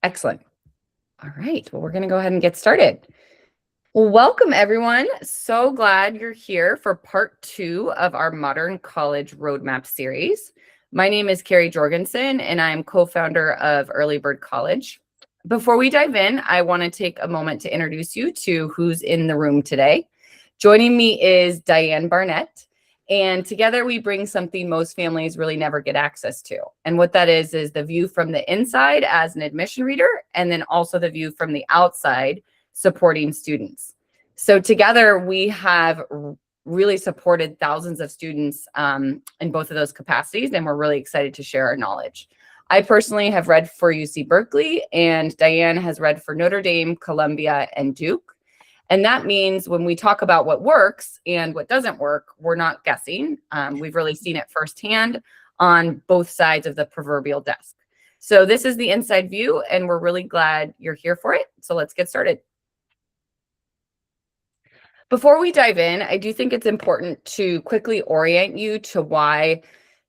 Excellent. All right. Well, we're going to go ahead and get started. Well, welcome everyone. So glad you're here for part 2 of our Modern College Roadmap series. My name is Carrie Jorgensen, and I'm co-founder of Early Bird College. Before we dive in, I want to take a moment to introduce you to who's in the room today. Joining me is Diane Barnett. And together we bring something most families really never get access to. And what that is the view from the inside as an admission reader, and then also the view from the outside supporting students. So together we have really supported thousands of students in both of those capacities, and we're really excited to share our knowledge. I personally have read for UC Berkeley, and Diane has read for Notre Dame, Columbia, and Duke. And that means when we talk about what works and what doesn't work, we're not guessing. We've really seen it firsthand on both sides of the proverbial desk. So this is the inside view, and we're really glad you're here for it. So let's get started. Before we dive in, I do think it's important to quickly orient you to why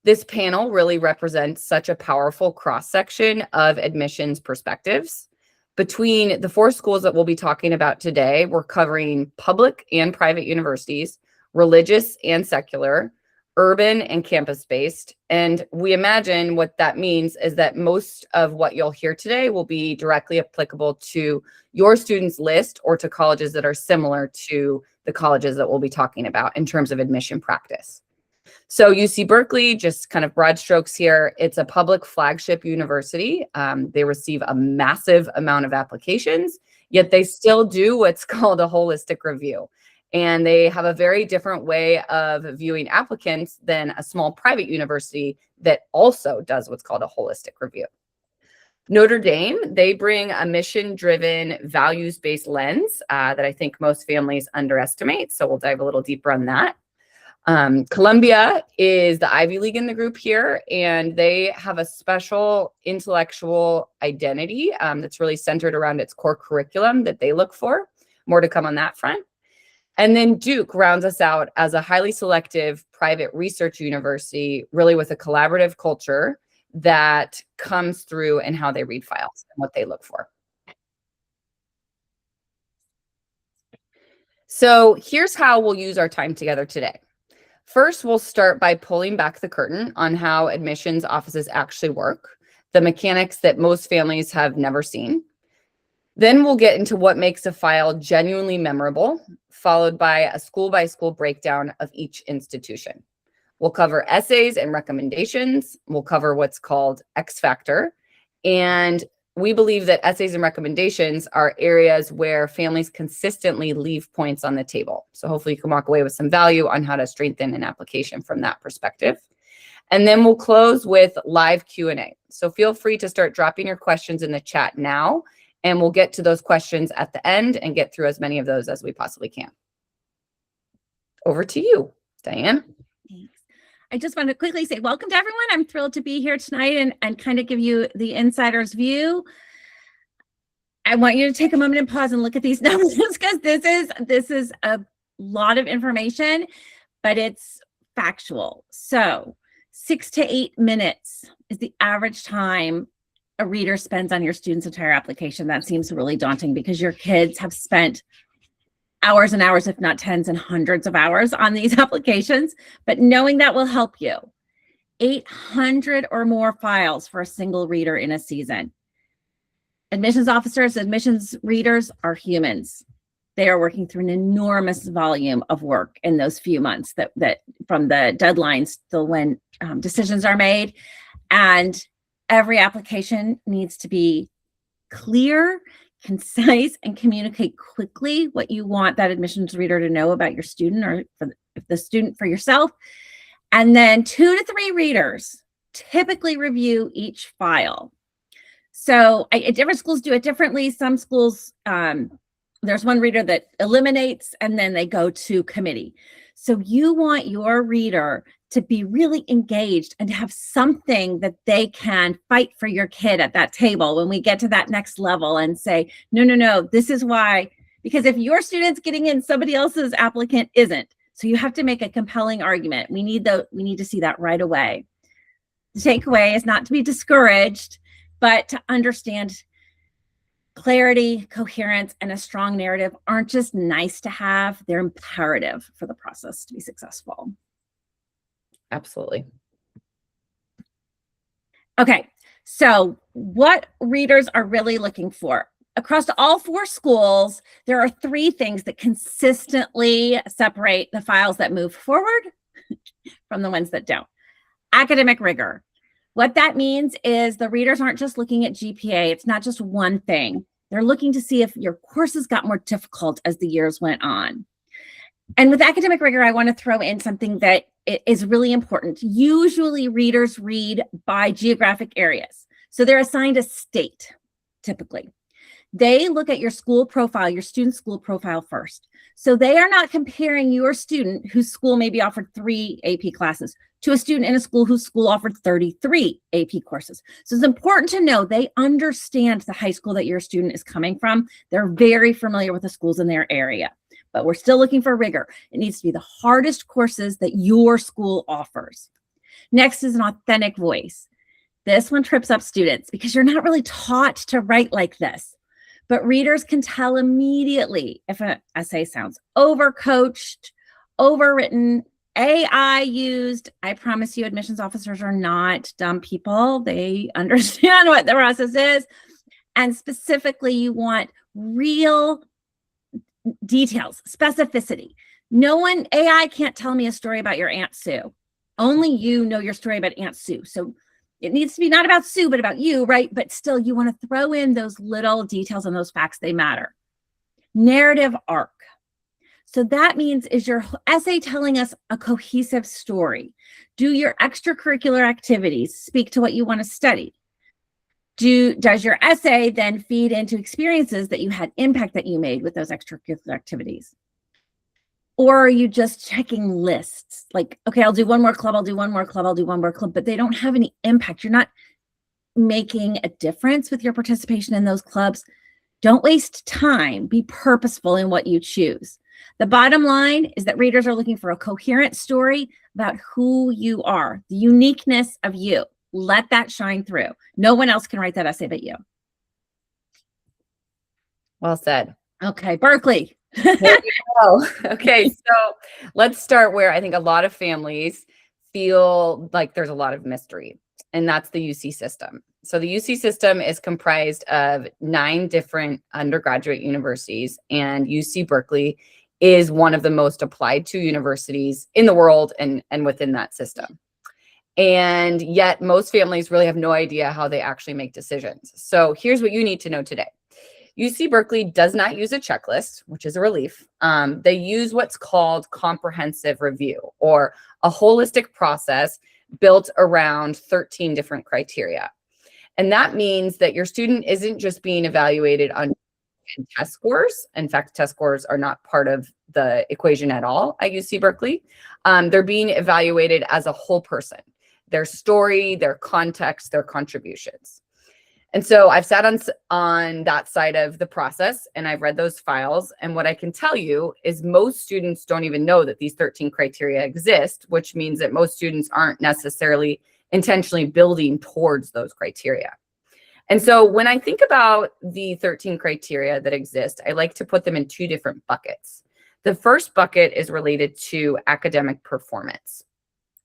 this panel really represents such a powerful cross-section of admissions perspectives. Between the 4 schools that we'll be talking about today, we're covering public and private universities, religious and secular, urban and campus-based. And we imagine what that means is that most of what you'll hear today will be directly applicable to your students' list or to colleges that are similar to the colleges that we'll be talking about in terms of admission practice. So UC Berkeley, just kind of broad strokes here, it's a public flagship university. They receive a massive amount of applications, yet they still do what's called a holistic review. And they have a very different way of viewing applicants than a small private university that also does what's called a holistic review. Notre Dame, they bring a mission-driven, values-based lens that I think most families underestimate. So we'll dive a little deeper on that. Columbia is the Ivy League in the group here, and they have a special intellectual identity that's really centered around its core curriculum that they look for. More to come on that front. And then Duke rounds us out as a highly selective private research university, really with a collaborative culture that comes through in how they read files and what they look for. So here's how we'll use our time together today. First, we'll start by pulling back the curtain on how admissions offices actually work, the mechanics that most families have never seen. Then we'll get into what makes a file genuinely memorable, followed by a school-by-school breakdown of each institution. We'll cover essays and recommendations. We'll cover what's called X Factor. And we believe that essays and recommendations are areas where families consistently leave points on the table. So hopefully you can walk away with some value on how to strengthen an application from that perspective. And then we'll close with live Q&A. So feel free to start dropping your questions in the chat now, and we'll get to those questions at the end and get through as many of those as we possibly can. Over to you, Diane. Thanks. I just want to quickly say welcome to everyone. I'm thrilled to be here tonight and kind of give you the insider's view. I want you to take a moment and pause and look at these numbers because this is a lot of information, but it's factual. So 6 to 8 minutes is the average time a reader spends on your student's entire application. That seems really daunting because your kids have spent hours and hours, if not tens and hundreds of hours on these applications, but knowing that will help you. 800 or more files for a single reader in a season. Admissions officers, admissions readers are humans. They are working through an enormous volume of work in those few months that from the deadlines till when decisions are made. And every application needs to be clear, concise, and communicate quickly what you want that admissions reader to know about your student or for the student for yourself. And then 2 to 3 readers typically review each file. So different schools do it differently. Some schools, there's one reader that eliminates and then they go to committee. So you want your reader to be really engaged and to have something that they can fight for your kid at that table when we get to that next level and say, no, this is why. Because if your student's getting in, somebody else's applicant isn't. So you have to make a compelling argument. We need to see that right away. The takeaway is not to be discouraged, but to understand Clarity, coherence, and a strong narrative aren't just nice to have, they're imperative for the process to be successful. Absolutely. Okay, so what readers are really looking for? Across all 4 schools, there are 3 things that consistently separate the files that move forward from the ones that don't. Academic rigor. What that means is the readers aren't just looking at GPA. It's not just one thing. They're looking to see if your courses got more difficult as the years went on. And with academic rigor, I want to throw in something that is really important. Usually readers read by geographic areas. So they're assigned a state, typically. They look at your school profile, your student school profile first. So they are not comparing your student whose school maybe offered 3 AP classes to a student in a school whose school offered 33 AP courses. So it's important to know they understand the high school that your student is coming from. They're very familiar with the schools in their area, but we're still looking for rigor. It needs to be the hardest courses that your school offers. Next is an authentic voice. This one trips up students because you're not really taught to write like this. But readers can tell immediately if an essay sounds overcoached, overwritten, AI used. I promise you, admissions officers are not dumb people. They understand what the process is. And specifically, you want real details, specificity. No one, AI can't tell me a story about your Aunt Sue. Only you know your story about Aunt Sue. So it needs to be not about Sue, but about you, right? But still, you want to throw in those little details and those facts, they matter. Narrative arc. So that means, is your essay telling us a cohesive story? Do your extracurricular activities speak to what you want to study? Does your essay then feed into experiences that you had impact that you made with those extracurricular activities? Or are you just checking lists? Like, okay, I'll do one more club, I'll do one more club, I'll do one more club, but they don't have any impact. You're not making a difference with your participation in those clubs. Don't waste time. Be purposeful in what you choose. The bottom line is that readers are looking for a coherent story about who you are, the uniqueness of you. Let that shine through. No one else can write that essay but you. Well said. Okay, Berkeley. Okay, so let's start where I think a lot of families feel like there's a lot of mystery, and that's the UC system. So the UC system is comprised of 9 different undergraduate universities, and UC Berkeley is one of the most applied to universities in the world and within that system. And yet most families really have no idea how they actually make decisions. So here's what you need to know today. UC Berkeley does not use a checklist, which is a relief. They use what's called comprehensive review, or a holistic process built around 13 different criteria. And that means that your student isn't just being evaluated on test scores. In fact, test scores are not part of the equation at all at UC Berkeley. They're being evaluated as a whole person, their story, their context, their contributions. And so I've sat on that side of the process, and I've read those files. And what I can tell you is most students don't even know that these 13 criteria exist, which means that most students aren't necessarily intentionally building towards those criteria. And so when I think about the 13 criteria that exist, I like to put them in 2 different buckets. The first bucket is related to academic performance.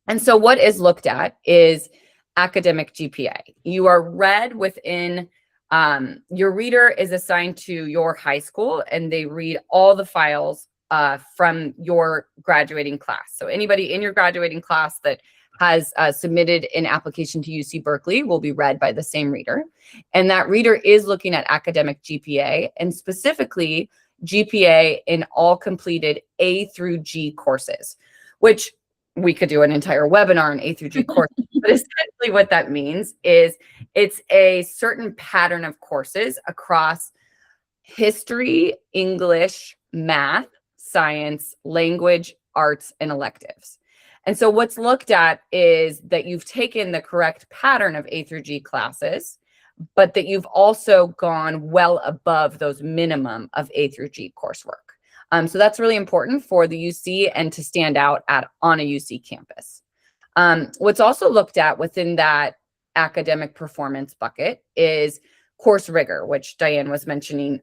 And so what is looked at is academic GPA. You are read within, your reader is assigned to your high school, and they read all the files from your graduating class. So anybody in your graduating class that has submitted an application to UC Berkeley will be read by the same reader. And that reader is looking at academic GPA, and specifically GPA in all completed A through G courses, which we could do an entire webinar on A through G courses. But essentially what that means is it's a certain pattern of courses across history, English, math, science, language, arts, and electives. And so what's looked at is that you've taken the correct pattern of A through G classes, but that you've also gone well above those minimum of A through G coursework. So that's really important for the UC and to stand out on a UC campus. What's also looked at within that academic performance bucket is course rigor, which Diane was mentioning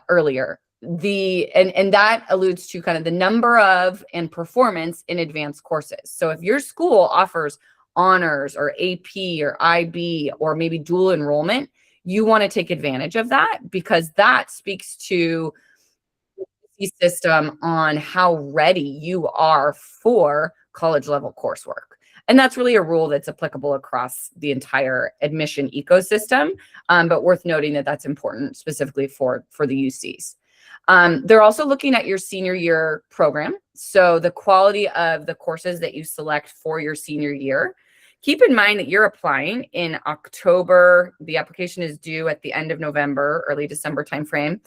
earlier. And that alludes to kind of the number of and performance in advanced courses. So if your school offers honors or AP or IB or maybe dual enrollment, you want to take advantage of that, because that speaks to the system on how ready you are for college level coursework. And that's really a rule that's applicable across the entire admission ecosystem, but worth noting that that's important specifically for the UCs. They're also looking at your senior year program. So the quality of the courses that you select for your senior year. Keep in mind that you're applying in October. The application is due at the end of November, early December timeframe.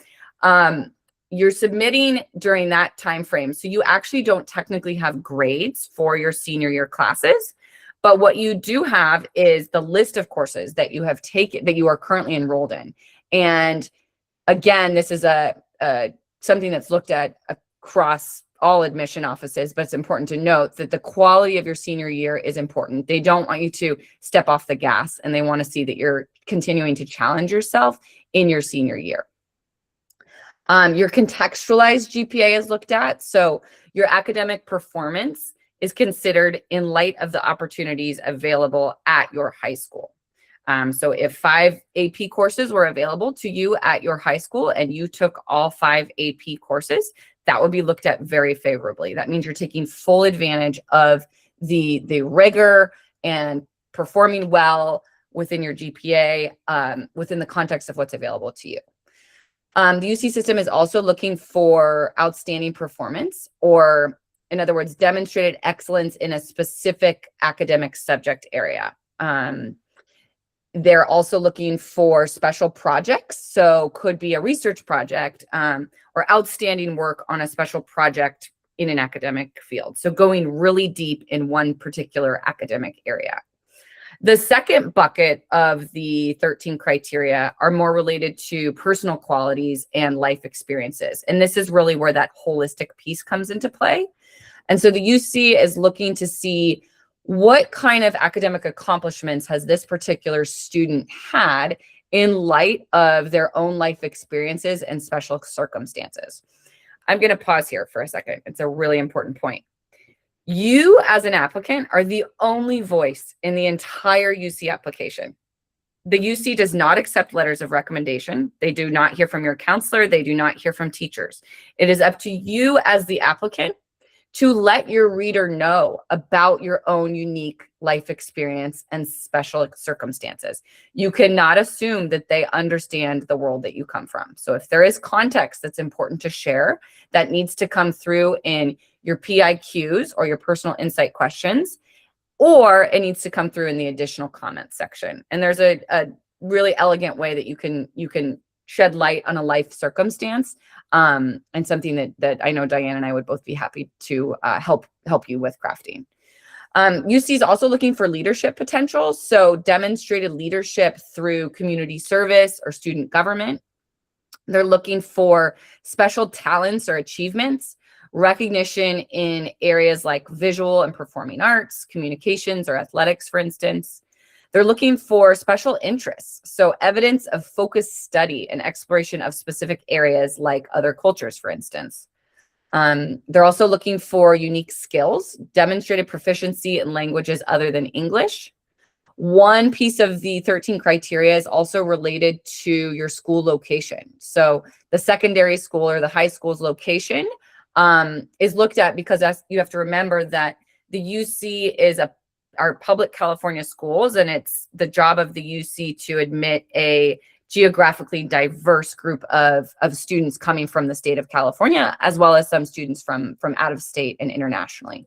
You're submitting during that timeframe. So you actually don't technically have grades for your senior year classes. But what you do have is the list of courses that you have taken, that you are currently enrolled in. And again, this is something that's looked at across all admission offices, but it's important to note that the quality of your senior year is important. They don't want you to step off the gas, and they want to see that you're continuing to challenge yourself in your senior year. Your contextualized GPA is looked at. So your academic performance is considered in light of the opportunities available at your high school. So if 5 AP courses were available to you at your high school and you took all 5 AP courses, that would be looked at very favorably. That means you're taking full advantage of the rigor and performing well within your GPA, within the context of what's available to you. The UC system is also looking for outstanding performance, or in other words, demonstrated excellence in a specific academic subject area. They're also looking for special projects. So could be a research project or outstanding work on a special project in an academic field. So going really deep in one particular academic area. The second bucket of the 13 criteria are more related to personal qualities and life experiences. And this is really where that holistic piece comes into play. And so the UC is looking to see what kind of academic accomplishments has this particular student had in light of their own life experiences and special circumstances. I'm going to pause here for a second. It's a really important point. You as an applicant are the only voice in the entire UC application. The UC does not accept letters of recommendation. They do not hear from your counselor. They do not hear from teachers. It is up to you as the applicant to let your reader know about your own unique life experience and special circumstances. You cannot assume that they understand the world that you come from. So if there is context that's important to share, that needs to come through in your PIQs or your personal insight questions, or it needs to come through in the additional comments section. And there's a really elegant way that you can shed light on a life circumstance, and something that I know Diane and I would both be happy to help you with crafting. UC is also looking for leadership potential, so demonstrated leadership through community service or student government. They're looking for special talents or achievements, recognition in areas like visual and performing arts, communications, or athletics, for instance. They're looking for special interests, so evidence of focused study and exploration of specific areas like other cultures, for instance. They're also looking for unique skills, demonstrated proficiency in languages other than English. One piece of the 13 criteria is also related to your school location. So the secondary school or the high school's location is looked at, because you have to remember that the UC is our public California schools, and it's the job of the UC to admit a geographically diverse group of students coming from the state of California, as well as some students from out of state and internationally.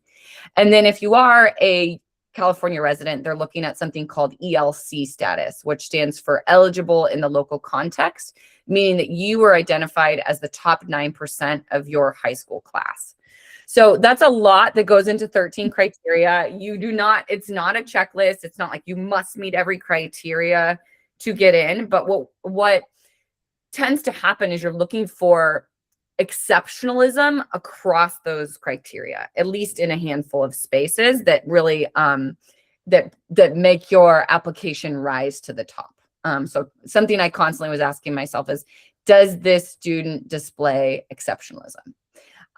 And then if you are a California resident, they're looking at something called ELC status, which stands for eligible in the local context, meaning that you were identified as the top 9% of your high school class. So that's a lot that goes into 13 criteria. It's not a checklist. It's not like you must meet every criteria to get in. But what tends to happen is you're looking for exceptionalism across those criteria, at least in a handful of spaces that really that make your application rise to the top. So something I constantly was asking myself is, does this student display exceptionalism?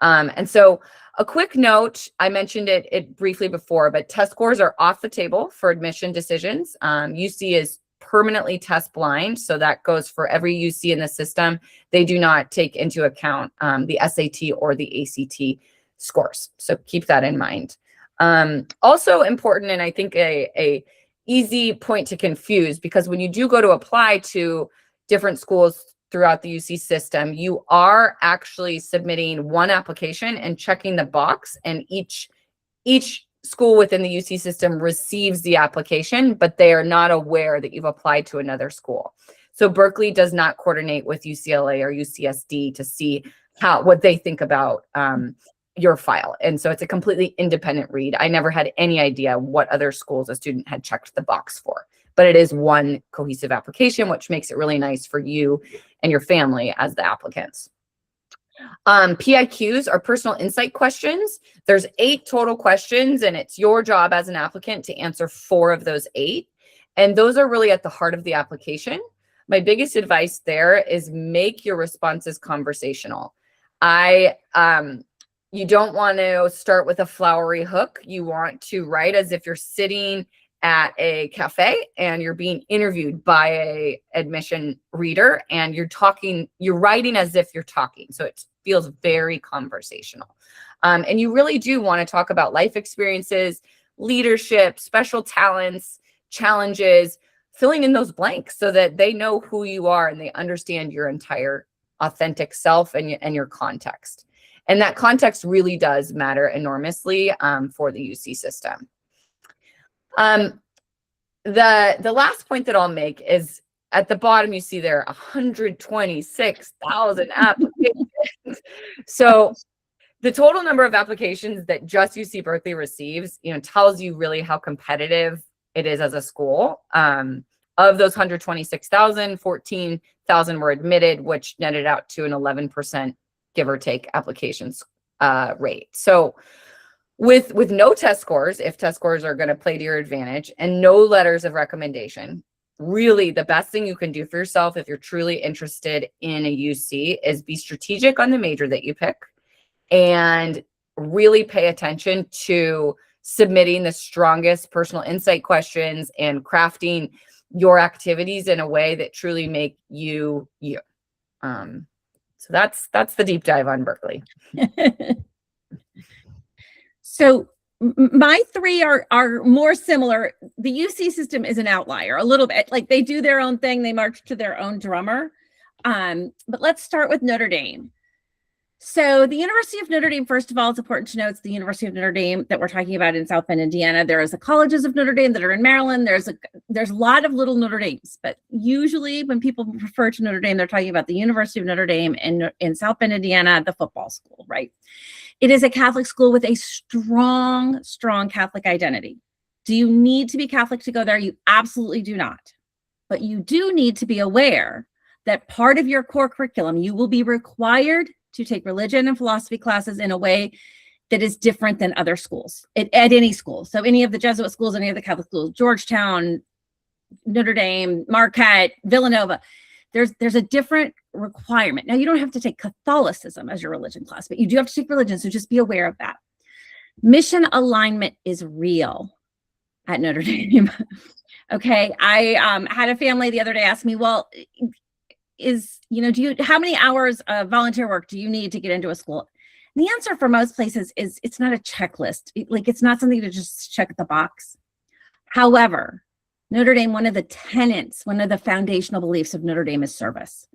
And so a quick note, I mentioned it briefly before, but test scores are off the table for admission decisions. UC is permanently test blind. So that goes for every UC in the system. They do not take into account the SAT or the ACT scores. So keep that in mind. Also important, and I think a easy point to confuse, because when you do go to apply to different schools throughout the UC system, you are actually submitting one application and checking the box, and each school within the UC system receives the application, but they are not aware that you've applied to another school. So Berkeley does not coordinate with UCLA or UCSD to see what they think about your file. And so it's a completely independent read. I never had any idea what other schools a student had checked the box for, but it is one cohesive application, which makes it really nice for you and your family as the applicants. PIQs are personal insight questions. There's 8 total questions, and it's your job as an applicant to answer 4 of those 8. And those are really at the heart of the application. My biggest advice there is make your responses conversational. You don't want to start with a flowery hook. You want to write as if you're sitting at a cafe and you're being interviewed by a admission reader, and you're writing as if you're talking. So it feels very conversational. And you really do want to talk about life experiences, leadership, special talents, challenges, filling in those blanks so that they know who you are and they understand your entire authentic self and your context. And that context really does matter enormously for the UC system. The last point that I'll make is at the bottom, you see there 126,000 applications. So the total number of applications that just UC Berkeley receives, tells you really how competitive it is as a school. Of those 126,000, 14,000 were admitted, which netted out to an 11%, give or take, applications rate. So with no test scores, if test scores are going to play to your advantage, and no letters of recommendation, really the best thing you can do for yourself if you're truly interested in a UC is be strategic on the major that you pick and really pay attention to submitting the strongest personal insight questions and crafting your activities in a way that truly make you you. So that's the deep dive on Berkeley. So my 3 are more similar. The UC system is an outlier a little bit. Like, they do their own thing. They march to their own drummer. But let's start with Notre Dame. So the University of Notre Dame, first of all, it's important to know it's the University of Notre Dame that we're talking about in South Bend, Indiana. There is the colleges of Notre Dame that are in Maryland. There's a lot of little Notre Dames, but usually when people refer to Notre Dame, they're talking about the University of Notre Dame in South Bend, Indiana, the football school, right? It is a Catholic school with a strong, strong Catholic identity. Do you need to be Catholic to go there? You absolutely do not. But you do need to be aware that part of your core curriculum, you will be required to take religion and philosophy classes in a way that is different than other schools at any school. So any of the Jesuit schools, any of the Catholic schools, Georgetown, Notre Dame, Marquette, Villanova, there's a different requirement. Now, you don't have to take Catholicism as your religion class, but you do have to take religion. So just be aware of that. Mission alignment is real at Notre Dame. Okay. I had a family the other day ask me, well, how many hours of volunteer work do you need to get into a school? And the answer for most places is it's not a checklist. It's not something to just check the box. However, Notre Dame, one of the tenets, one of the foundational beliefs of Notre Dame is service.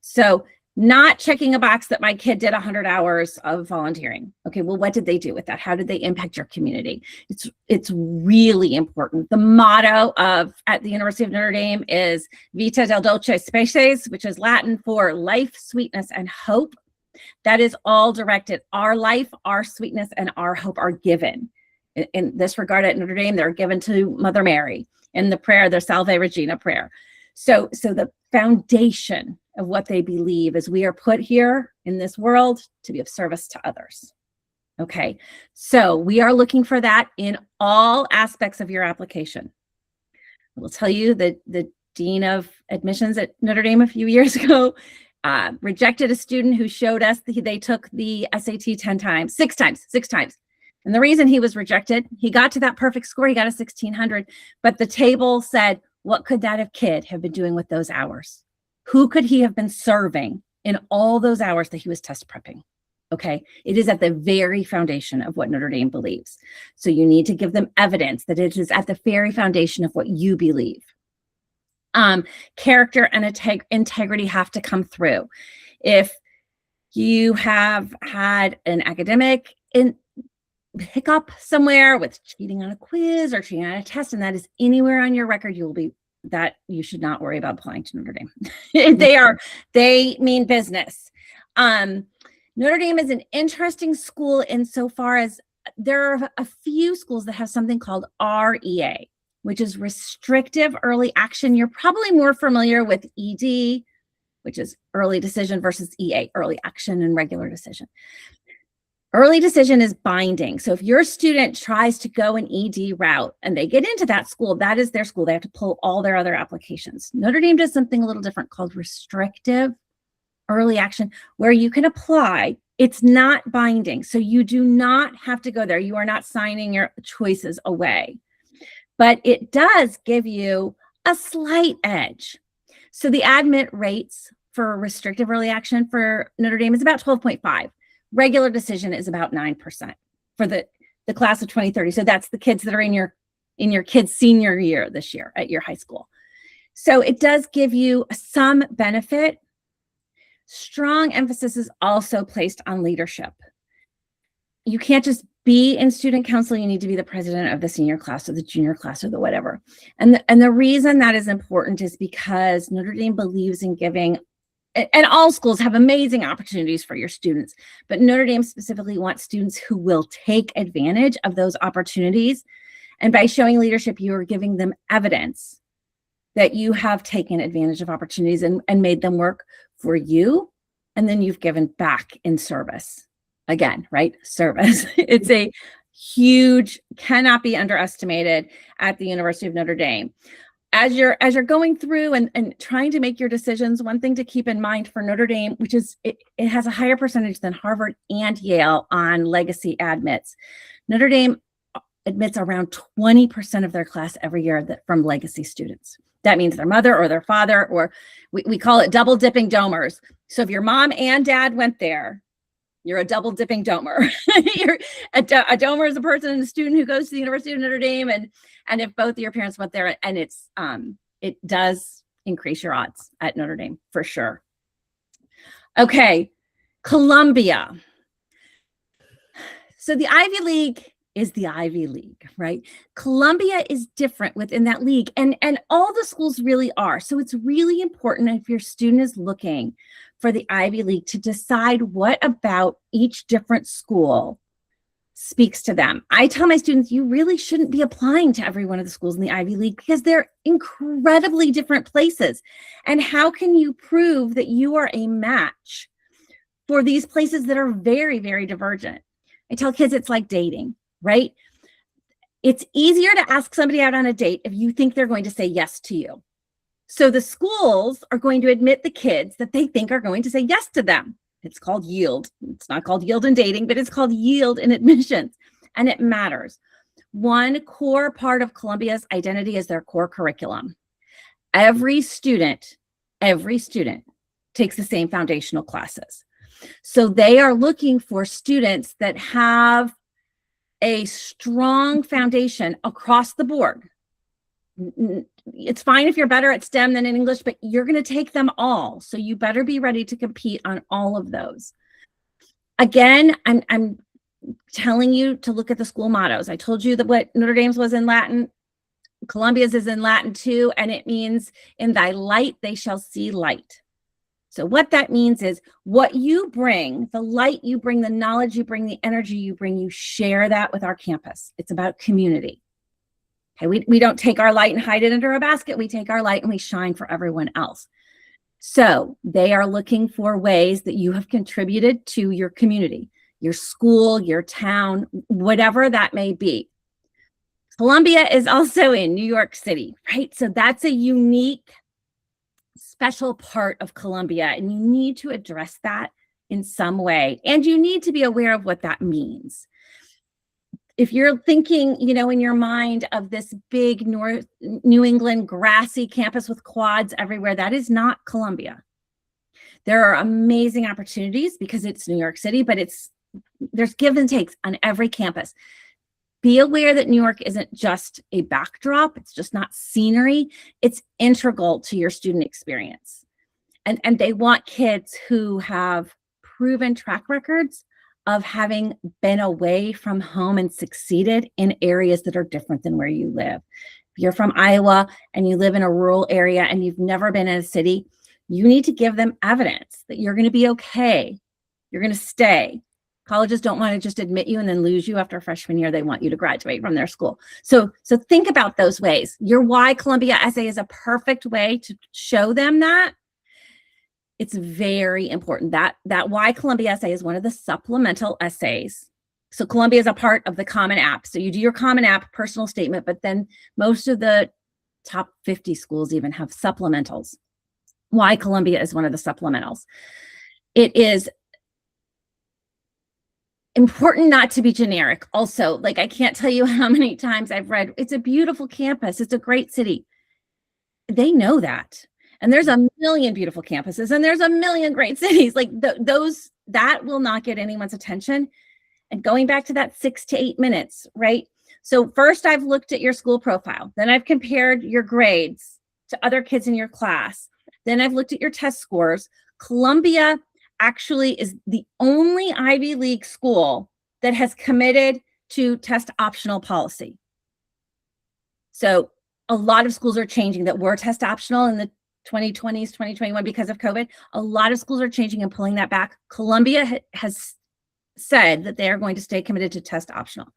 So not checking a box that my kid did 100 hours of volunteering. Okay, well, what did they do with that? How did they impact your community? It's really important. The motto at the University of Notre Dame is Vita del Dulce Species, which is Latin for life, sweetness, and hope. That is all directed. Our life, our sweetness, and our hope are given. In this regard at Notre Dame, they're given to Mother Mary in the prayer, the Salve Regina prayer. So the foundation of what they believe is we are put here in this world to be of service to others. Okay, so we are looking for that in all aspects of your application. I will tell you that the dean of admissions at Notre Dame a few years ago, rejected a student who showed us that they took the SAT 10 times, six times. And the reason he was rejected, he got to that perfect score, he got a 1600, but the table said, what could that kid have been doing with those hours? Who could he have been serving in all those hours that he was test prepping? Okay, it is at the very foundation of what Notre Dame believes. So you need to give them evidence that it is at the very foundation of what you believe. Character and integrity have to come through. If you have had an academic hiccup somewhere with cheating on a quiz or cheating on a test, and that is anywhere on your record, you should not worry about applying to Notre Dame. They mean business. Notre Dame is an interesting school insofar as there are a few schools that have something called REA, which is restrictive early action. You're probably more familiar with ED, which is early decision, versus EA, early action and regular decision. Early decision is binding. So if your student tries to go an ED route and they get into that school, that is their school. They have to pull all their other applications. Notre Dame does something a little different called restrictive early action, where you can apply. It's not binding. So you do not have to go there. You are not signing your choices away. But it does give you a slight edge. So the admit rates for restrictive early action for Notre Dame is about 12.5. Regular decision is about 9% for the class of 2030. So that's the kids that are in your kids' senior year this year at your high school. So it does give you some benefit. Strong emphasis is also placed on leadership. You can't just be in student council. You need to be the president of the senior class or the junior class or the whatever. And the reason that is important is because Notre Dame believes in giving, and all schools have amazing opportunities for your students, but Notre Dame specifically wants students who will take advantage of those opportunities. And by showing leadership, you are giving them evidence that you have taken advantage of opportunities and made them work for you. And then you've given back in service. Again, right? Service. It's a huge, cannot be underestimated at the University of Notre Dame. As you're going through and trying to make your decisions, one thing to keep in mind for Notre Dame, which is it has a higher percentage than Harvard and Yale on legacy admits. Notre Dame admits around 20% of their class every year from legacy students. That means their mother or their father, or we call it double dipping domers. So if your mom and dad went there, you're a double dipping domer. You're a domer is a person, a student who goes to the University of Notre Dame, and if both of your parents went there, and it does increase your odds at Notre Dame for sure. Okay, Columbia. So the Ivy League is the Ivy League, right? Columbia is different within that league, and all the schools really are. So it's really important if your student is looking for the Ivy League to decide what about each different school speaks to them. I tell my students, you really shouldn't be applying to every one of the schools in the Ivy League because they're incredibly different places. And how can you prove that you are a match for these places that are very, very divergent? I tell kids it's like dating, right? It's easier to ask somebody out on a date if you think they're going to say yes to you. So the schools are going to admit the kids that they think are going to say yes to them. It's called yield. It's not called yield in dating, but it's called yield in admissions. And it matters. One core part of Columbia's identity is their core curriculum. Every student takes the same foundational classes. So they are looking for students that have a strong foundation across the board. It's fine if you're better at STEM than in English, but you're going to take them all. So you better be ready to compete on all of those. Again, I'm telling you to look at the school mottos. I told you that what Notre Dame's was in Latin, Columbia's is in Latin too, and it means in thy light they shall see light. So what that means is what you bring, the light you bring, the knowledge you bring, the energy you bring, you share that with our campus. It's about community. Okay, we don't take our light and hide it under a basket. We take our light and we shine for everyone else. So they are looking for ways that you have contributed to your community, your school, your town, whatever that may be. Columbia is also in New York City, right? So that's a unique special part of Columbia, and you need to address that in some way. And you need to be aware of what that means. If you're thinking, in your mind of this big New England grassy campus with quads everywhere, that is not Columbia. There are amazing opportunities because it's New York City, but there's give and takes on every campus. Be aware that New York isn't just a backdrop. It's just not scenery. It's integral to your student experience. And they want kids who have proven track records of having been away from home and succeeded in areas that are different than where you live. If you're from Iowa and you live in a rural area and you've never been in a city, you need to give them evidence that you're going to be okay. You're going to stay. Colleges don't want to just admit you and then lose you after freshman year. They want you to graduate from their school. So think about those ways. Your Why Columbia essay is a perfect way to show them that. It's very important. That Why Columbia essay is one of the supplemental essays. So Columbia is a part of the Common App. So you do your Common App personal statement, but then most of the top 50 schools even have supplementals. Why Columbia is one of the supplementals. It is important not to be generic. Also, I can't tell you how many times I've read, it's a beautiful campus. It's a great city. They know that. And there's a million beautiful campuses and there's a million great cities. That will not get anyone's attention. And going back to that 6 to 8 minutes, right? So first I've looked at your school profile. Then I've compared your grades to other kids in your class. Then I've looked at your test scores. Columbia actually is the only Ivy League school that has committed to test optional policy. So a lot of schools are changing that were test optional in the 2020s, 2021 because of COVID. A lot of schools are changing and pulling that back. Columbia has said that they are going to stay committed to test optional.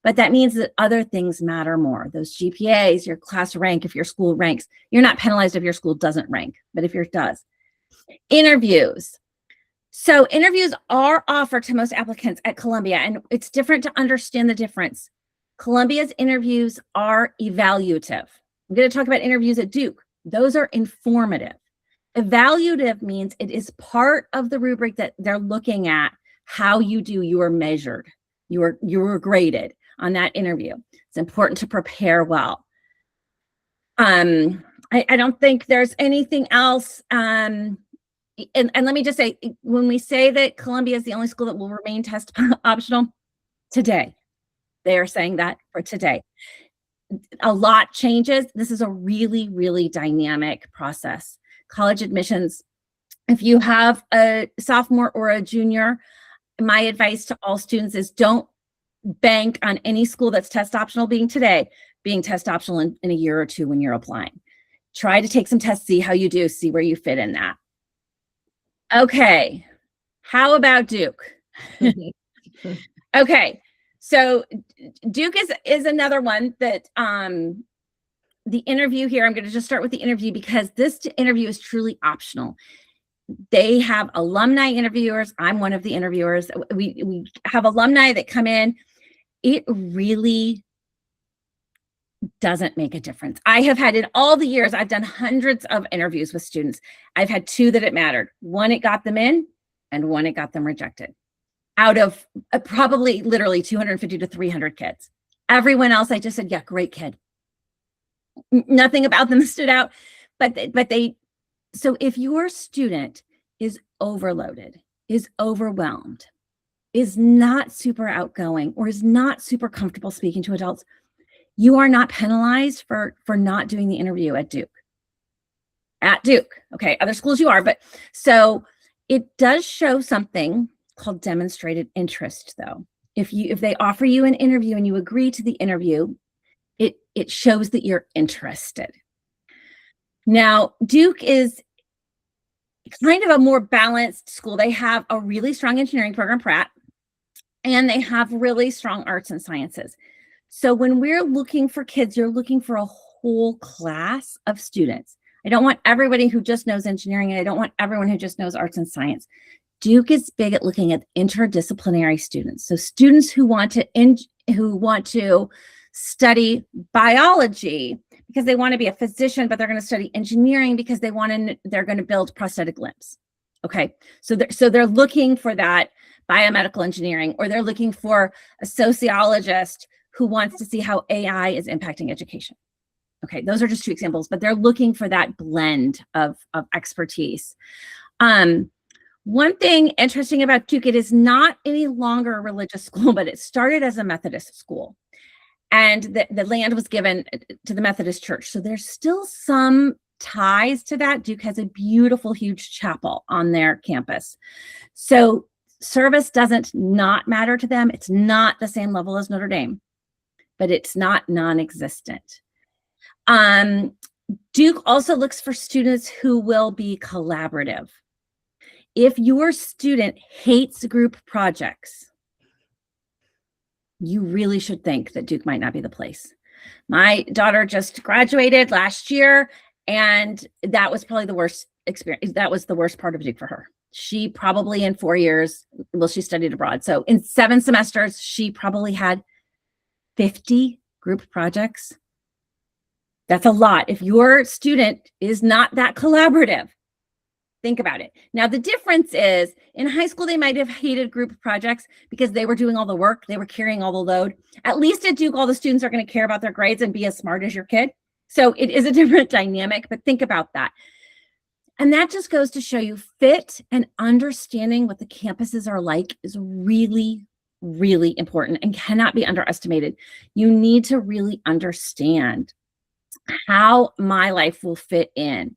But that means that other things matter more. Those GPAs, your class rank, if your school ranks, you're not penalized if your school doesn't rank, but if yours does. Interviews. So interviews are offered to most applicants at Columbia, and it's different to understand the difference. Columbia's interviews are evaluative. I'm going to talk about interviews at Duke. Those are informative. Evaluative means it is part of the rubric that they're looking at how you do. You are measured. You are graded on that interview. It's important to prepare well. I don't think there's anything else. And let me just say, when we say that Columbia is the only school that will remain test optional today, they are saying that for today. A lot changes. This is a really, really dynamic process. College admissions, if you have a sophomore or a junior, my advice to all students is don't bank on any school that's test optional being test optional in a year or two when you're applying. Try to take some tests, see how you do, see where you fit in that. Okay, how about Duke? Okay, so Duke is another one that the interview here, I'm going to just start with the interview because this interview is truly optional. They have alumni interviewers. I'm one of the interviewers. We have alumni that come in. It really doesn't make a difference. I have had in all the years, I've done hundreds of interviews with students. I've had 2 that it mattered. One, it got them in, and one, it got them rejected. Out of probably literally 250 to 300 kids. Everyone else, I just said, yeah, great kid. Nothing about them stood out, but they, so if your student is overloaded, is overwhelmed, is not super outgoing, or is not super comfortable speaking to adults, you are not penalized for not doing the interview at Duke. At Duke, okay, other schools you are, but so it does show something called demonstrated interest, though. If they offer you an interview and you agree to the interview, it shows that you're interested. Now, Duke is kind of a more balanced school. They have a really strong engineering program, Pratt, and they have really strong arts and sciences. So when we're looking for kids, you're looking for a whole class of students. I don't want everybody who just knows engineering, and I don't want everyone who just knows arts and science. Duke is big at looking at interdisciplinary students. So students who want to study biology because they want to be a physician, but they're going to study engineering because they're going to build prosthetic limbs. Okay. So they're looking for that biomedical engineering, or they're looking for a sociologist who wants to see how AI is impacting education. Okay. Those are just two examples, but they're looking for that blend of expertise. One thing interesting about Duke, it is not any longer a religious school, but it started as a Methodist school. And the land was given to the Methodist Church. So there's still some ties to that. Duke has a beautiful, huge chapel on their campus. So service doesn't not matter to them. It's not the same level as Notre Dame, but it's not non-existent. Duke also looks for students who will be collaborative. If your student hates group projects, you really should think that Duke might not be the place. My daughter just graduated last year, and that was probably the worst experience. That was the worst part of Duke for her. She probably in 4 years, well, she studied abroad. So in 7 semesters, she probably had 50 group projects. That's a lot. If your student is not that collaborative, think about it. Now, the difference is in high school, they might have hated group projects because they were doing all the work. They were carrying all the load. At least at Duke, all the students are going to care about their grades and be as smart as your kid. So it is a different dynamic, but think about that. And that just goes to show you fit and understanding what the campuses are like is really, really important and cannot be underestimated. You need to really understand how my life will fit in.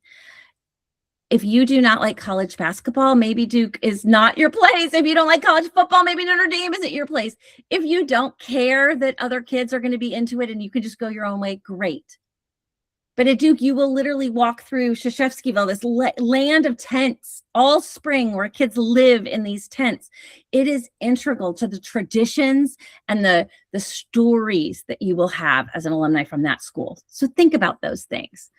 If you do not like college basketball, maybe Duke is not your place. If you don't like college football, maybe Notre Dame isn't your place. If you don't care that other kids are going to be into it and you can just go your own way, great. But at Duke, you will literally walk through Krzyzewskiville, this land of tents all spring where kids live in these tents. It is integral to the traditions and the stories that you will have as an alumni from that school. So think about those things.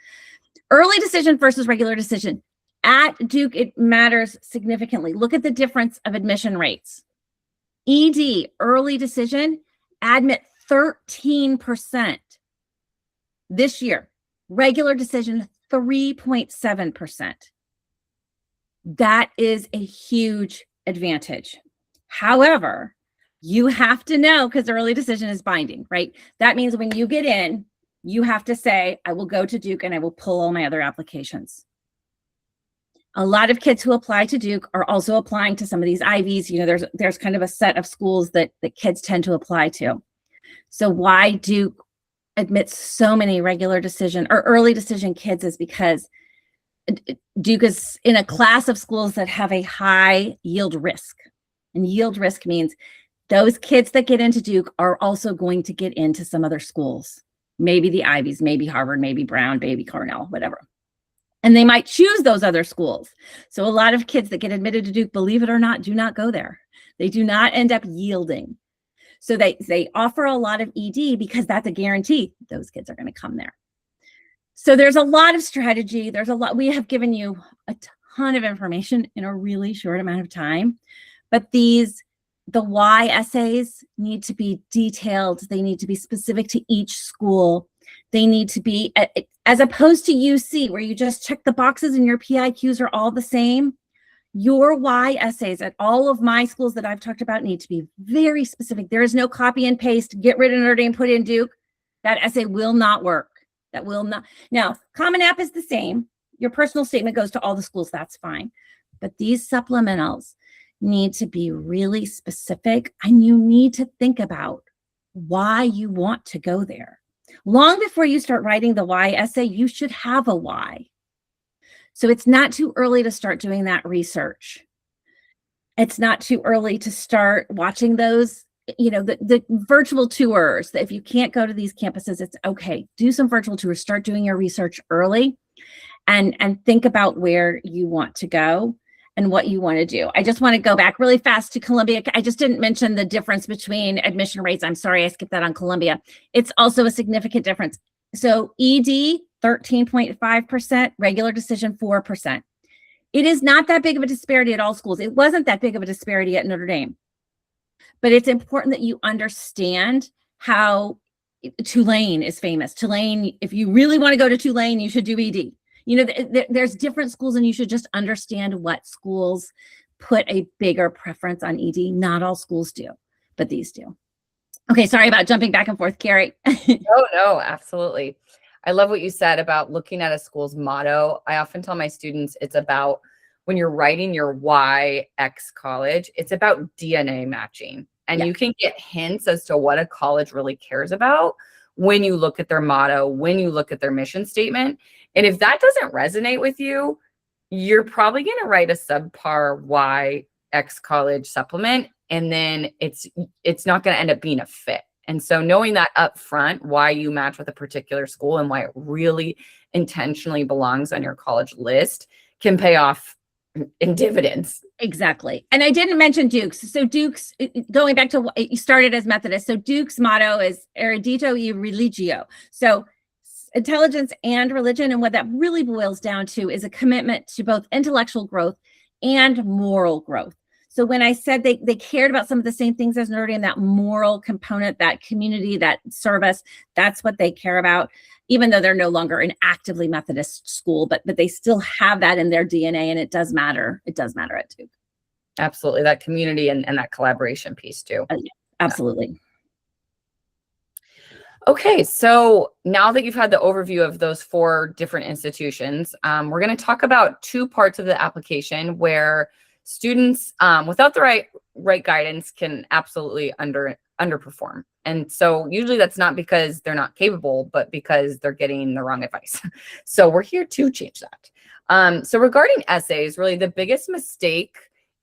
Early decision versus regular decision. At Duke, it matters significantly. Look at the difference of admission rates. ED, early decision, admit 13% this year. Regular decision, 3.7%. That is a huge advantage. However, you have to know, because early decision is binding, right? That means when you get in, you have to say, I will go to Duke and I will pull all my other applications. A lot of kids who apply to Duke are also applying to some of these Ivies. You know, there's kind of a set of schools that kids tend to apply to. So why Duke admits so many regular decision or early decision kids is because Duke is in a class of schools that have a high yield risk. And yield risk means those kids that get into Duke are also going to get into some other schools. Maybe the Ivies, maybe Harvard, maybe Brown, maybe Cornell, whatever. And they might choose those other schools. So a lot of kids that get admitted to Duke, believe it or not, do not go there. They do not end up yielding. So they offer a lot of ED because that's a guarantee those kids are going to come there. So there's a lot of strategy. There's a lot. We have given you a ton of information in a really short amount of time. But the why essays need to be detailed. They need to be specific to each school. They need to be, as opposed to UC, where you just check the boxes and your PIQs are all the same. Your why essays at all of my schools that I've talked about need to be very specific. There is no copy and paste, get rid of Notre Dame, put in Duke. That essay will not work. That will not. Now, Common App is the same. Your personal statement goes to all the schools. That's fine. But these supplementals need to be really specific, and you need to think about why you want to go there. Long before you start writing the why essay, you should have a why. So it's not too early to start doing that research. It's not too early to start watching those, you know, the virtual tours. If you can't go to these campuses, it's okay. Do some virtual tours, start doing your research early and think about where you want to go and what you want to do. I just want to go back really fast to Columbia. I just didn't mention the difference between admission rates. I'm sorry, I skipped that on Columbia. It's also a significant difference. So ED, 13.5%, regular decision, 4%. It is not that big of a disparity at all schools. It wasn't that big of a disparity at Notre Dame. But it's important that you understand how Tulane is famous. Tulane, if you really want to go to Tulane, you should do ED. You know, there's different schools, and you should just understand what schools put a bigger preference on ED. Not all schools do, but these do. Okay, sorry about jumping back and forth, Carrie. No, absolutely. I love what you said about looking at a school's motto. I often tell my students it's about when you're writing your why X college, it's about DNA matching. And you can get hints as to what a college really cares about when you look at their motto, when you look at their mission statement. And if that doesn't resonate with you, you're probably going to write a subpar why X college supplement, and then it's not going to end up being a fit. And so knowing that up front, why you match with a particular school and why it really intentionally belongs on your college list can pay off in dividends. Exactly. And I didn't mention Duke's. So Duke's, going back to what you started as Methodist. So Duke's motto is Erudito y Religio. So intelligence and religion. And what that really boils down to is a commitment to both intellectual growth and moral growth. So when I said they cared about some of the same things as Notre Dame, that moral component, that community, that service, that's what they care about, even though they're no longer an actively Methodist school, but they still have that in their DNA, and it does matter. It does matter at Duke. Absolutely. That community and that collaboration piece too. Yeah, absolutely. Okay, so now that you've had the overview of those 4 different institutions, we're going to talk about 2 parts of the application where students without the right guidance can absolutely underperform. And so usually that's not because they're not capable, but because they're getting the wrong advice. So we're here to change that. So regarding essays, really the biggest mistake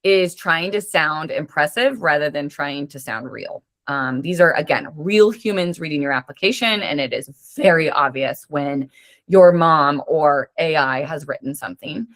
is trying to sound impressive rather than trying to sound real. These are, again, real humans reading your application, and it is very obvious when your mom or AI has written something.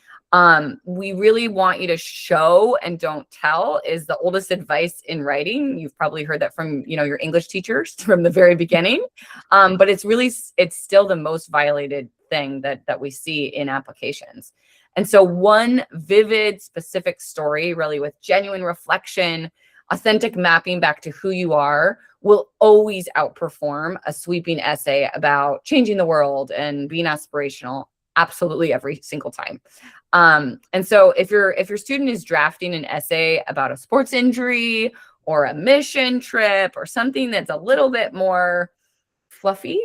We really want you to show and don't tell is the oldest advice in writing. You've probably heard that from, your English teachers from the very beginning. But it's still the most violated thing that we see in applications. And so one vivid, specific story, really with genuine reflection, authentic mapping back to who you are, will always outperform a sweeping essay about changing the world and being aspirational absolutely every single time. And so if your student is drafting an essay about a sports injury or a mission trip or something that's a little bit more fluffy,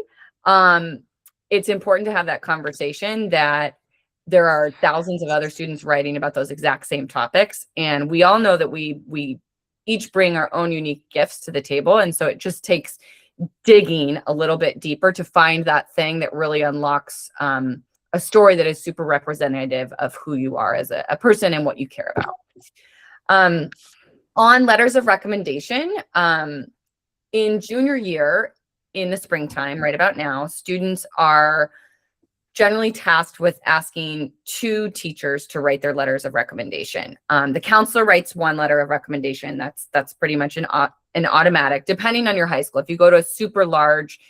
it's important to have that conversation that there are thousands of other students writing about those exact same topics. And we all know that we each bring our own unique gifts to the table. And so it just takes digging a little bit deeper to find that thing that really unlocks a story that is super representative of who you are as a person and what you care about. On letters of recommendation, in junior year, in the springtime, right about now, students are generally tasked with asking 2 teachers to write their letters of recommendation. The counselor writes 1 letter of recommendation. That's pretty much an automatic, depending on your high school. If you go to a super large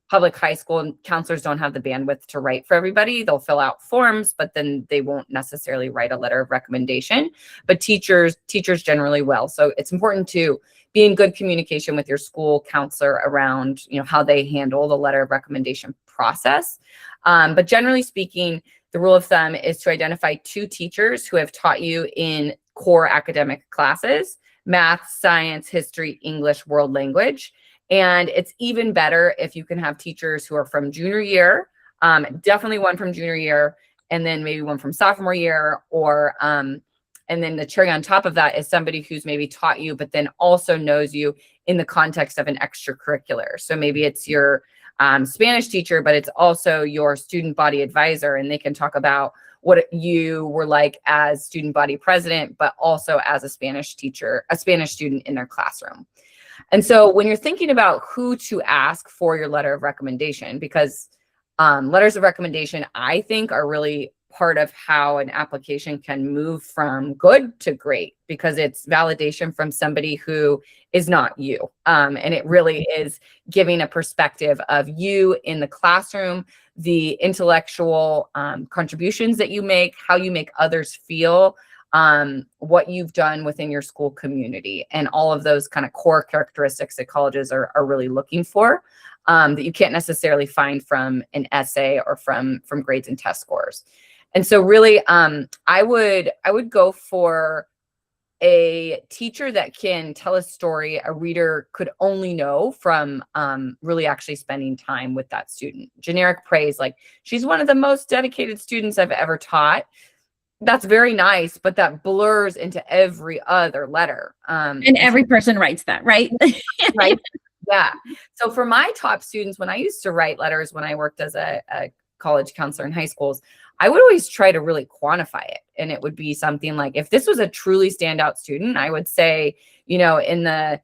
public high school and counselors don't have the bandwidth to write for everybody, they'll fill out forms, but then they won't necessarily write a letter of recommendation. But teachers generally will. So it's important to be in good communication with your school counselor around, how they handle the letter of recommendation process. But generally speaking, the rule of thumb is to identify 2 teachers who have taught you in core academic classes: math, science, history, English, world language. And it's even better if you can have teachers who are from junior year, definitely one from junior year, and then maybe one from sophomore year, or and then the cherry on top of that is somebody who's maybe taught you, but then also knows you in the context of an extracurricular. So maybe it's your Spanish teacher, but it's also your student body advisor, and they can talk about what you were like as student body president, but also as a Spanish teacher, a Spanish student in their classroom. And so when you're thinking about who to ask for your letter of recommendation, because letters of recommendation, I think, are really part of how an application can move from good to great, because it's validation from somebody who is not you. And it really is giving a perspective of you in the classroom, the intellectual contributions that you make, how you make others feel, what you've done within your school community, and all of those kind of core characteristics that colleges are really looking for, that you can't necessarily find from an essay or from grades and test scores. And so really, I would go for a teacher that can tell a story a reader could only know from really actually spending time with that student. Generic praise, like, she's one of the most dedicated students I've ever taught. That's very nice, but that blurs into every other letter. And every person writes that, right? Right. Yeah. So for my top students, when I used to write letters, when I worked as a college counselor in high schools, I would always try to really quantify it. And it would be something like, if this was a truly standout student, I would say, in the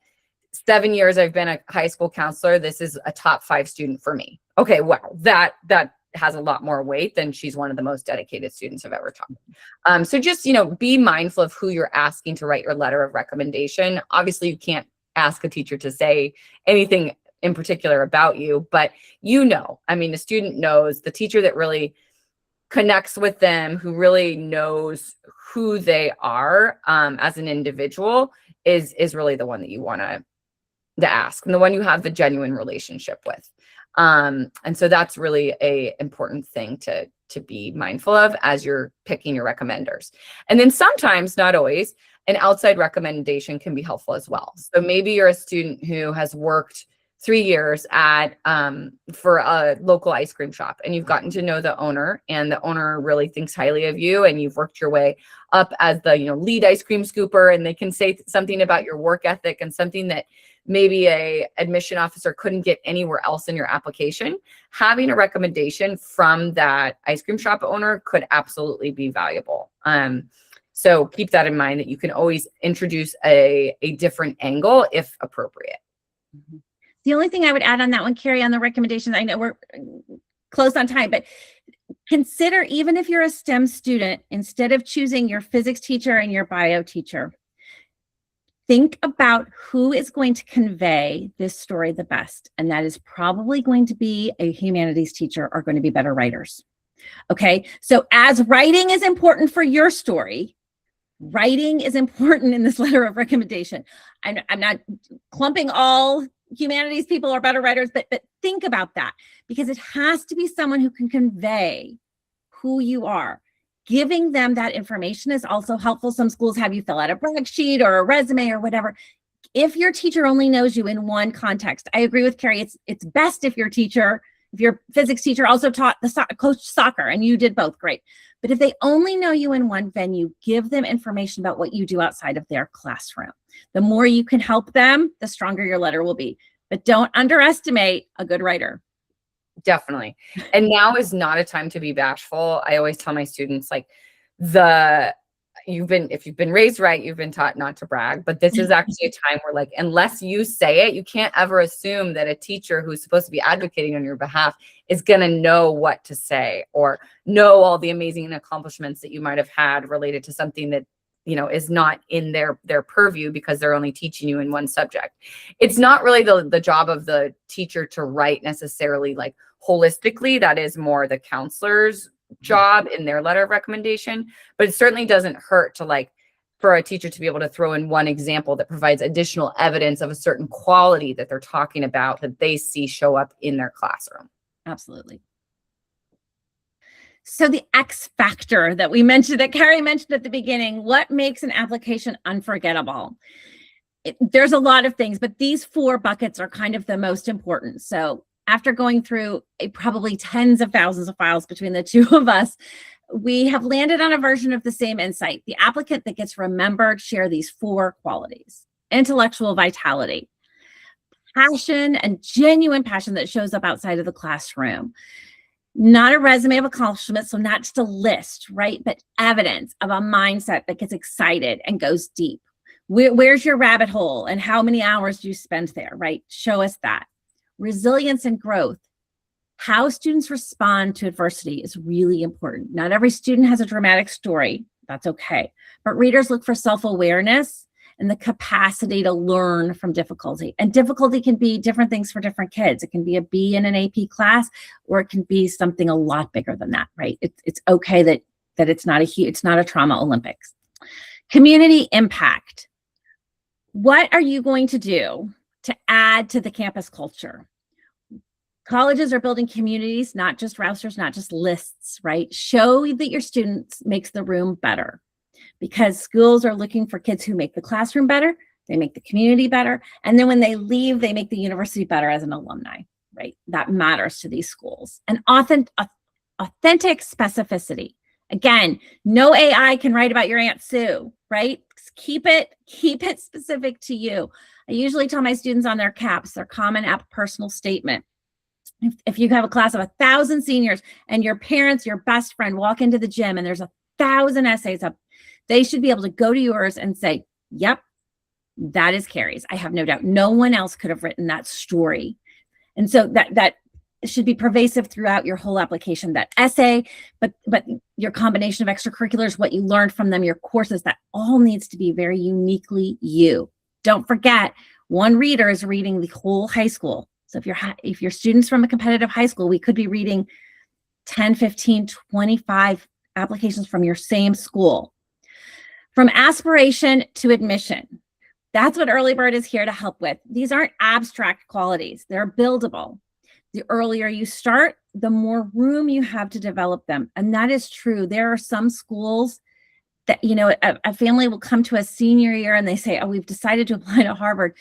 7 years I've been a high school counselor, this is a top 5 student for me. Okay, wow, that has a lot more weight than she's one of the most dedicated students I've ever taught. So just, be mindful of who you're asking to write your letter of recommendation. Obviously, you can't ask a teacher to say anything in particular about you, but the student knows, the teacher that really connects with them, who really knows who they are as an individual, is really the one that you want to ask, and the one you have the genuine relationship with. And so that's really a important thing to be mindful of as you're picking your recommenders. And then sometimes, not always, an outside recommendation can be helpful as well. So maybe you're a student who has worked 3 years for a local ice cream shop, and you've gotten to know the owner, and the owner really thinks highly of you, and you've worked your way up as the lead ice cream scooper, and they can say something about your work ethic and something that maybe a admission officer couldn't get anywhere else in your application. Having a recommendation from that ice cream shop owner could absolutely be valuable. So keep that in mind, that you can always introduce a different angle if appropriate. Mm-hmm. The only thing I would add on that one, Carrie, on the recommendations, I know we're close on time, but consider, even if you're a STEM student, instead of choosing your physics teacher and your bio teacher, think about who is going to convey this story the best. And that is probably going to be a humanities teacher, are going to be better writers. Okay. So as writing is important for your story, writing is important in this letter of recommendation. I'm not clumping all humanities people are better writers, but think about that, because it has to be someone who can convey who you are. Giving them that information is also helpful. Some schools have you fill out a brag sheet or a resume or whatever. If your teacher only knows you in one context, I agree with Carrie. It's best if your physics teacher also taught coached soccer and you did both, great. But if they only know you in one venue, give them information about what you do outside of their classroom. The more you can help them, the stronger your letter will be. But don't underestimate a good writer. Definitely. And now is not a time to be bashful. I always tell my students, like, if you've been raised right, you've been taught not to brag, but this is actually a time where, like, unless you say it, you can't ever assume that a teacher who's supposed to be advocating on your behalf is going to know what to say, or know all the amazing accomplishments that you might have had related to something that, is not in their purview, because they're only teaching you in one subject. It's not really the job of the teacher to write necessarily, like, holistically. That is more the counselor's job in their letter of recommendation, but it certainly doesn't hurt to, like, for a teacher to be able to throw in one example that provides additional evidence of a certain quality that they're talking about, that they see show up in their classroom. Absolutely. So the X factor that Carrie mentioned at the beginning, what makes an application unforgettable? There's a lot of things, but these 4 buckets are kind of the most important. So after going through probably tens of thousands of files between the two of us, we have landed on a version of the same insight. The applicant that gets remembered share these 4 qualities: intellectual vitality, passion, and genuine passion that shows up outside of the classroom. Not a resume of accomplishments, so not just a list, right? But evidence of a mindset that gets excited and goes deep. Where's your rabbit hole, and how many hours do you spend there, right? Show us that. Resilience and growth. How students respond to adversity is really important. Not every student has a dramatic story. That's okay. But readers look for self-awareness and the capacity to learn from difficulty. And difficulty can be different things for different kids. It can be a B in an AP class, or it can be something a lot bigger than that, right? It's okay that it's not a trauma Olympics. Community impact. What are you going to do to add to the campus culture? Colleges are building communities, not just rousters, not just lists, right? Show that your students makes the room better, because schools are looking for kids who make the classroom better, they make the community better, and then when they leave, they make the university better as an alumni, right? That matters to these schools. And authentic specificity. Again, no AI can write about your Aunt Sue, right? Keep it specific to you. I usually tell my students on their caps, their Common App personal statement. If you have a class of 1,000 seniors and your parents, your best friend walk into the gym and there's 1,000 essays up, they should be able to go to yours and say, yep, that is Carrie's. I have no doubt. No one else could have written that story. And so that should be pervasive throughout your whole application, that essay, but your combination of extracurriculars, what you learned from them, your courses, that all needs to be very uniquely you. Don't forget, one reader is reading the whole high school. So if your students from a competitive high school, we could be reading 10, 15, 25 applications from your same school. From aspiration to admission. That's what Early Bird is here to help with. These aren't abstract qualities. They're buildable. The earlier you start, the more room you have to develop them. And that is true. There are some schools that, you know, a family will come to a senior year and they say, oh, we've decided to apply to Harvard.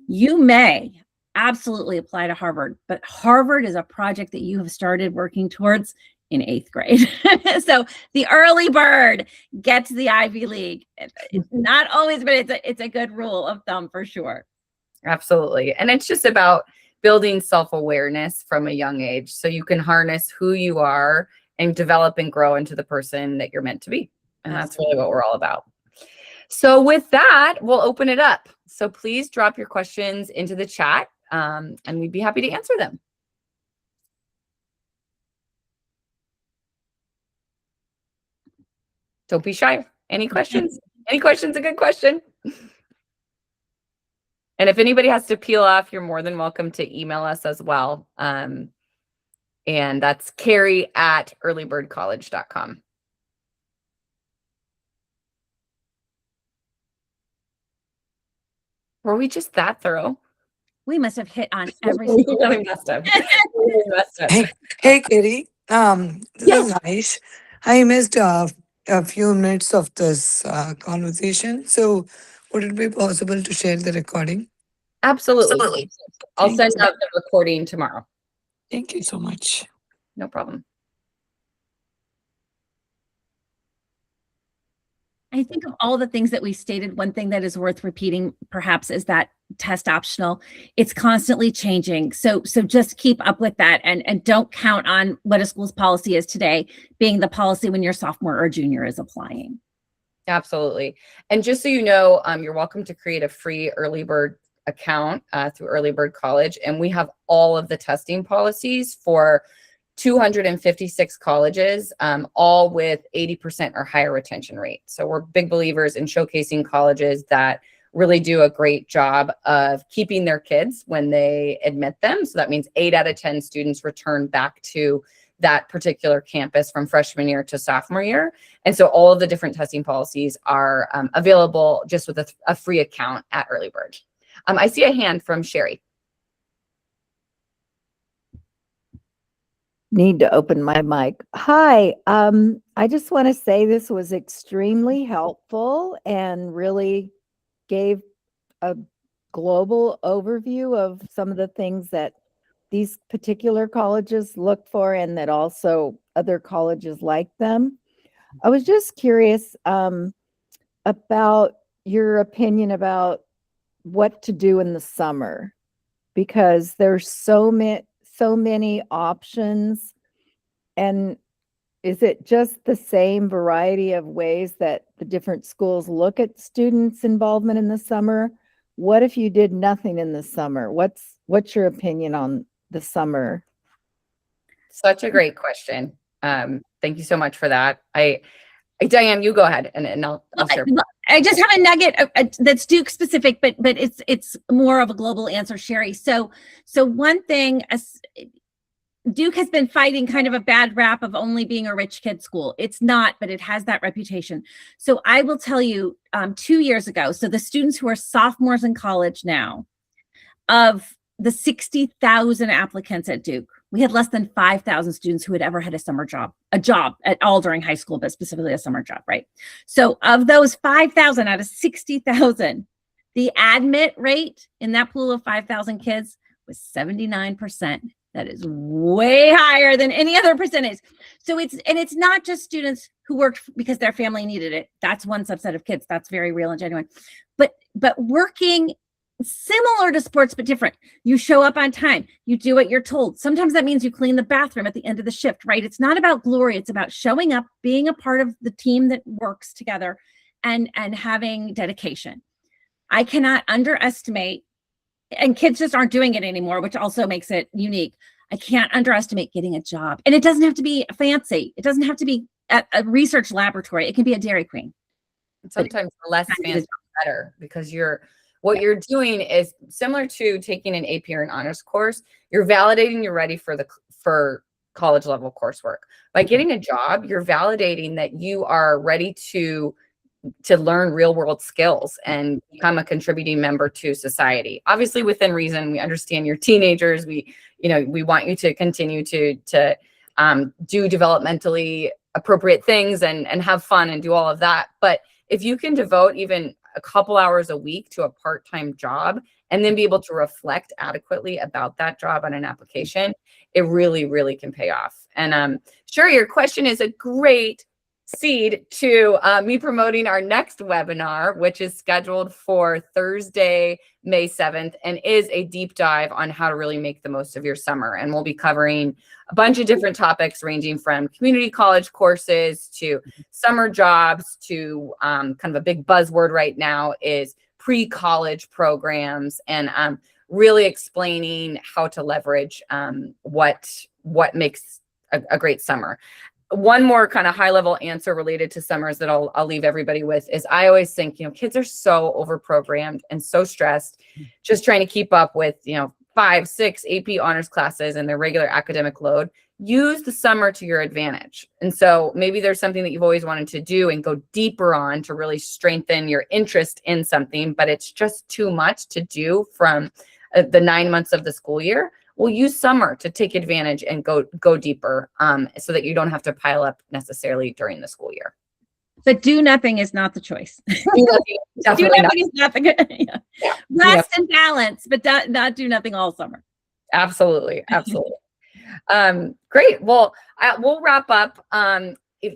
You may absolutely apply to Harvard, but Harvard is a project that you have started working towards in 8th grade. So the early bird gets the Ivy League. It's not always, but it's a good rule of thumb for sure. Absolutely. And it's just about building self-awareness from a young age so you can harness who you are and develop and grow into the person that you're meant to be. And that's really what we're all about. So with that, we'll open it up. So please drop your questions into the chat, and we'd be happy to answer them. Don't be shy. Any questions? Any questions? A good question. And if anybody has to peel off, you're more than welcome to email us as well. And that's Carrie@earlybirdcollege.com. Were we just that thorough? We must have hit on every single We must have. We must have. Hey, Kitty. This is nice. I missed a few minutes of this conversation. So, would it be possible to share the recording? Absolutely. I'll send out the recording tomorrow. Thank you so much. No problem. I think of all the things that we stated, one thing that is worth repeating perhaps is that test optional. It's constantly changing. So just keep up with that and don't count on what a school's policy is today being the policy when your sophomore or junior is applying. Absolutely. And just so you know, you're welcome to create a free Early Bird account through Early Bird College. And we have all of the testing policies for 256 colleges, all with 80% or higher retention rate. So we're big believers in showcasing colleges that really do a great job of keeping their kids when they admit them. So that means 8 out of 10 students return back to that particular campus from freshman year to sophomore year. And so all of the different testing policies are available just with a free account at Early Bird. I see a hand from Sherry. Need to open my mic. Hi, I just want to say this was extremely helpful and really gave a global overview of some of the things that these particular colleges look for and that also other colleges like them. I was just curious about your opinion about what to do in the summer, because there's so many options. And is it just the same variety of ways that the different schools look at students' involvement in the summer? What if you did nothing in the summer? What's your opinion on the summer? Such a great question. Thank you so much for that. Diane, you go ahead and I'll share. I just have a nugget that's Duke specific, but it's more of a global answer, Sherry. So one thing, Duke has been fighting kind of a bad rap of only being a rich kid school. It's not, but it has that reputation. So I will tell you, 2 years ago, so the students who are sophomores in college now, of the 60,000 applicants at Duke, we had less than 5,000 students who had ever had a job at all during high school, but specifically a summer job, right? So of those 5,000 out of 60,000, the admit rate in that pool of 5,000 kids was 79%. That is way higher than any other percentage. So it's not just students who worked because their family needed it. That's one subset of kids. That's very real and genuine. But working similar to sports, but different. You show up on time. You do what you're told. Sometimes that means you clean the bathroom at the end of the shift, right? It's not about glory. It's about showing up, being a part of the team that works together, and having dedication. I cannot underestimate, and kids just aren't doing it anymore, which also makes it unique. I can't underestimate getting a job. And it doesn't have to be fancy. It doesn't have to be at a research laboratory. It can be a Dairy Queen. Sometimes the less fancy better, because what you're doing is similar to taking an AP or an honors course. You're validating you're ready for college level coursework. By getting a job, you're validating that you are ready to learn real world skills and become a contributing member to society. Obviously within reason. We understand you're teenagers. We want you to continue to do developmentally appropriate things and have fun and do all of that. But if you can devote even a couple hours a week to a part-time job and then be able to reflect adequately about that job on an application, it really, really can pay off. And sure, your question is a great seed to me promoting our next webinar, which is scheduled for Thursday, May 7th, and is a deep dive on how to really make the most of your summer. And we'll be covering a bunch of different topics ranging from community college courses to summer jobs to kind of a big buzzword right now is pre-college programs, and really explaining how to leverage what makes a great summer. One more kind of high level answer related to summers that I'll leave everybody with is I always think, kids are so overprogrammed and so stressed, just trying to keep up with, 5, 6 AP honors classes and their regular academic load. Use the summer to your advantage. And so maybe there's something that you've always wanted to do and go deeper on to really strengthen your interest in something, but it's just too much to do from the 9 months of the school year. We'll use summer to take advantage and go deeper, so that you don't have to pile up necessarily during the school year. But do nothing is not the choice. Do nothing is not the good. Yeah. Yeah. Rest and balance, but not do nothing all summer. Absolutely. Great. Well, we'll wrap up.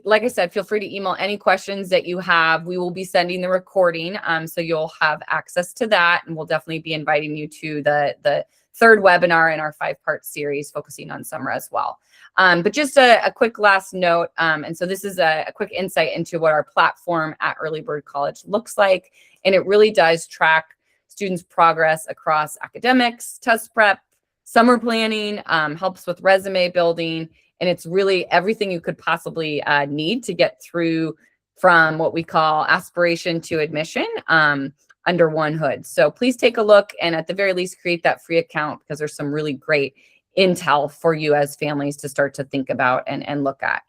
Like I said, feel free to email any questions that you have. We will be sending the recording, so you'll have access to that, and we'll definitely be inviting you to the third webinar in our 5-part series focusing on summer as well. But just a quick last note. And so this is a quick insight into what our platform at Early Bird College looks like. And it really does track students' progress across academics, test prep, summer planning, helps with resume building. And it's really everything you could possibly need to get through from what we call aspiration to admission, under one hood. So please take a look and at the very least create that free account, because there's some really great intel for you as families to start to think about and look at.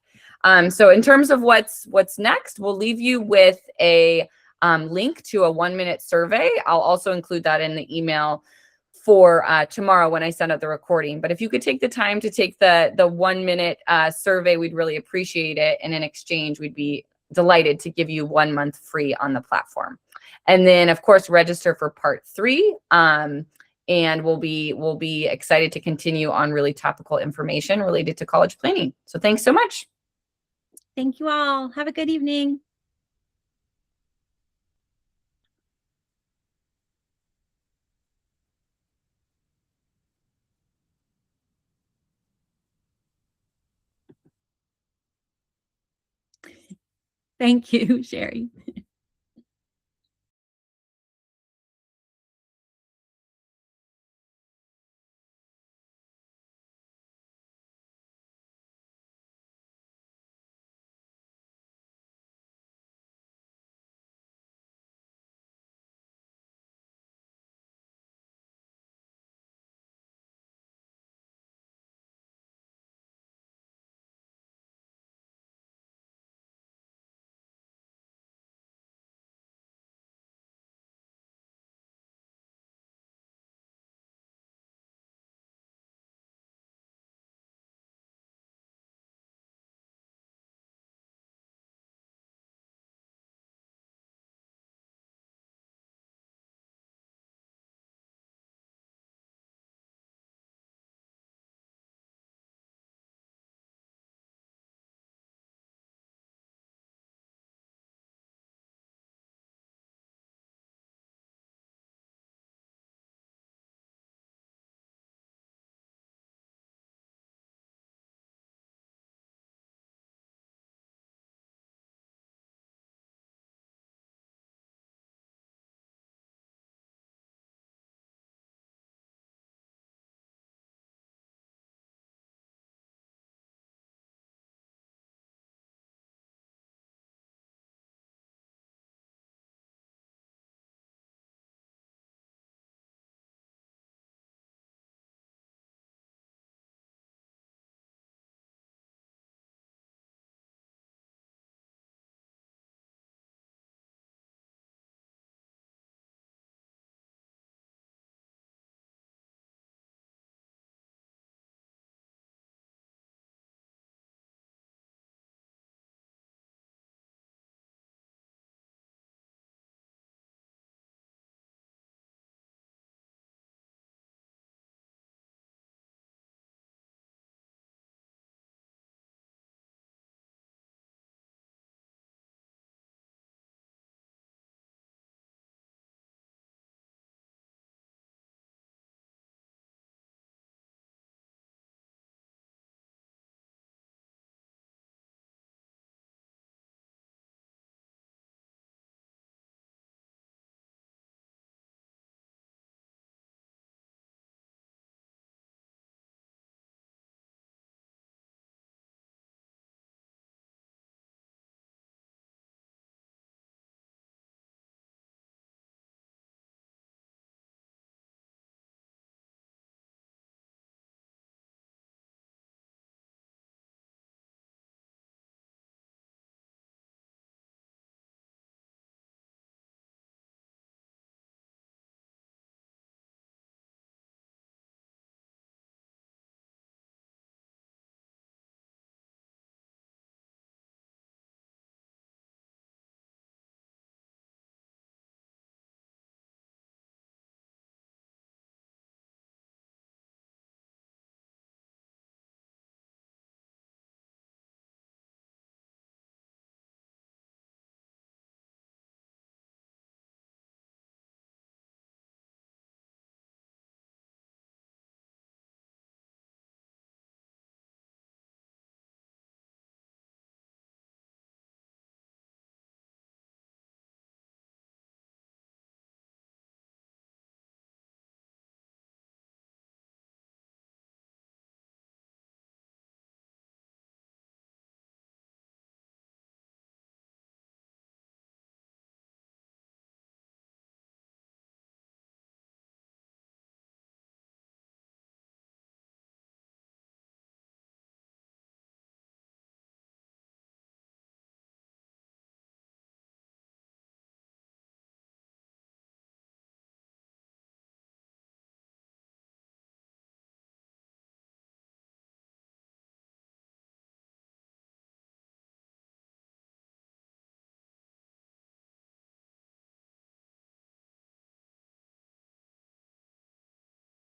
So in terms of what's next, we'll leave you with a link to a 1-minute survey. I'll also include that in the email for tomorrow when I send out the recording. But if you could take the time to take the 1-minute survey, we'd really appreciate it. And in exchange, we'd be delighted to give you 1 month free on the platform. And then, of course, register for part 3. And we'll be excited to continue on really topical information related to college planning. So thanks so much. Thank you all. Have a good evening. Thank you, Sherry.